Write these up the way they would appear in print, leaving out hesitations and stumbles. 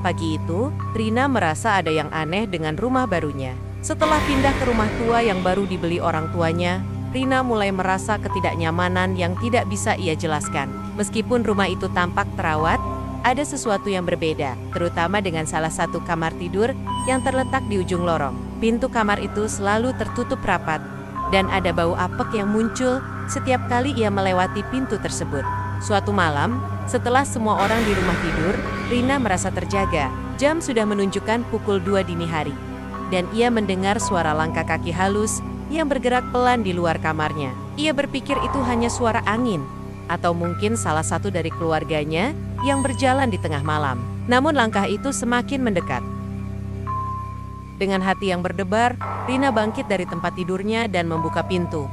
Pagi itu, Rina merasa ada yang aneh dengan rumah barunya. Setelah pindah ke rumah tua yang baru dibeli orang tuanya, Rina mulai merasa ketidaknyamanan yang tidak bisa ia jelaskan. Meskipun rumah itu tampak terawat, ada sesuatu yang berbeda, terutama dengan salah satu kamar tidur yang terletak di ujung lorong. Pintu kamar itu selalu tertutup rapat, dan ada bau apek yang muncul setiap kali ia melewati pintu tersebut. Suatu malam, setelah semua orang di rumah tidur, Rina merasa terjaga. Jam sudah menunjukkan pukul 2 dini hari, dan ia mendengar suara langkah kaki halus yang bergerak pelan di luar kamarnya. Ia berpikir itu hanya suara angin, atau mungkin salah satu dari keluarganya yang berjalan di tengah malam. Namun langkah itu semakin mendekat. Dengan hati yang berdebar, Rina bangkit dari tempat tidurnya dan membuka pintu.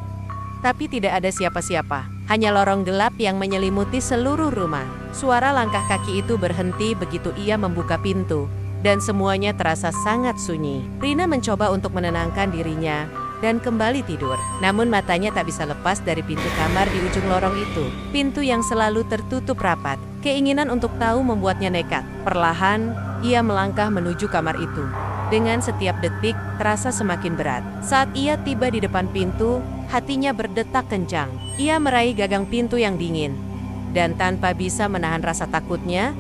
Tapi tidak ada siapa-siapa, hanya lorong gelap yang menyelimuti seluruh rumah. Suara langkah kaki itu berhenti begitu ia membuka pintu, dan semuanya terasa sangat sunyi. Rina mencoba untuk menenangkan dirinya dan kembali tidur. Namun matanya tak bisa lepas dari pintu kamar di ujung lorong itu. Pintu yang selalu tertutup rapat. Keinginan untuk tahu membuatnya nekat. Perlahan, ia melangkah menuju kamar itu. Dengan setiap detik, terasa semakin berat. Saat ia tiba di depan pintu, hatinya berdetak kencang. Ia meraih gagang pintu yang dingin. Dan tanpa bisa menahan rasa takutnya,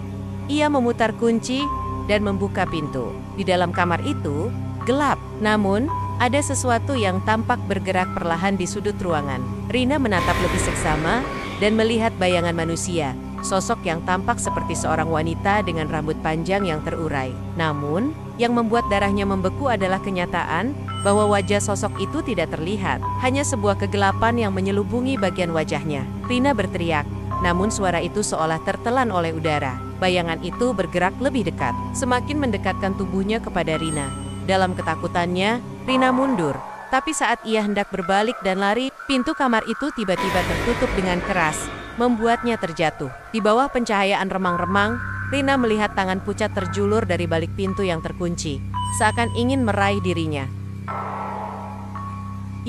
ia memutar kunci dan membuka pintu. Di dalam kamar itu, gelap. Namun, ada sesuatu yang tampak bergerak perlahan di sudut ruangan. Rina menatap lebih seksama dan melihat bayangan manusia. Sosok yang tampak seperti seorang wanita dengan rambut panjang yang terurai. Namun, yang membuat darahnya membeku adalah kenyataan bahwa wajah sosok itu tidak terlihat. Hanya sebuah kegelapan yang menyelubungi bagian wajahnya. Rina berteriak, namun suara itu seolah tertelan oleh udara. Bayangan itu bergerak lebih dekat, semakin mendekatkan tubuhnya kepada Rina. Dalam ketakutannya, Rina mundur. Tapi saat ia hendak berbalik dan lari, pintu kamar itu tiba-tiba tertutup dengan keras, membuatnya terjatuh. Di bawah pencahayaan remang-remang, Rina melihat tangan pucat terjulur dari balik pintu yang terkunci, seakan ingin meraih dirinya.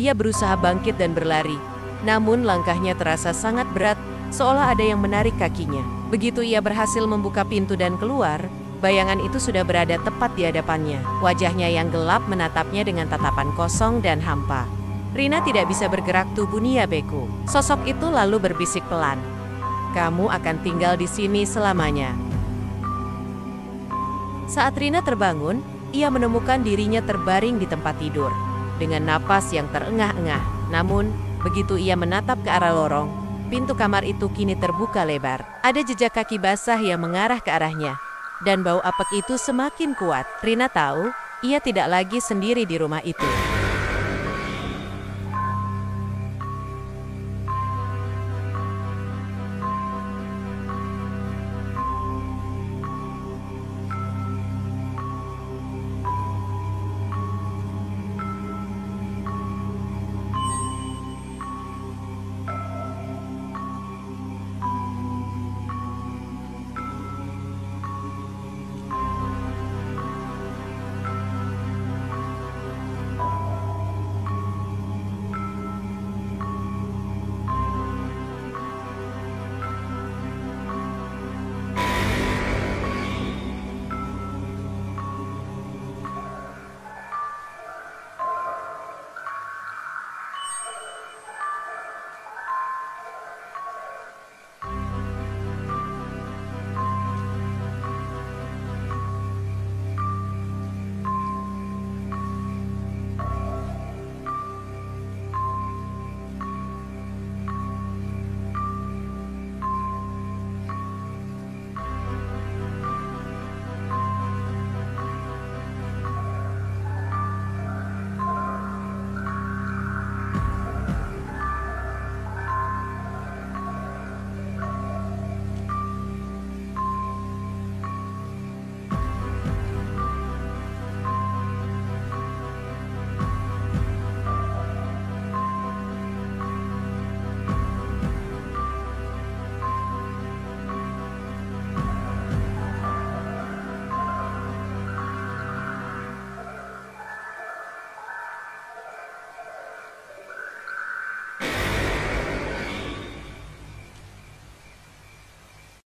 Ia berusaha bangkit dan berlari, namun langkahnya terasa sangat berat, seolah ada yang menarik kakinya. Begitu ia berhasil membuka pintu dan keluar, bayangan itu sudah berada tepat di hadapannya. Wajahnya yang gelap menatapnya dengan tatapan kosong dan hampa. Rina tidak bisa bergerak, tubuhnya beku. Sosok itu lalu berbisik pelan, "Kamu akan tinggal di sini selamanya." Saat Rina terbangun, ia menemukan dirinya terbaring di tempat tidur, dengan napas yang terengah-engah. Namun, begitu ia menatap ke arah lorong, pintu kamar itu kini terbuka lebar. Ada jejak kaki basah yang mengarah ke arahnya, dan bau apek itu semakin kuat. Rina tahu, ia tidak lagi sendiri di rumah itu.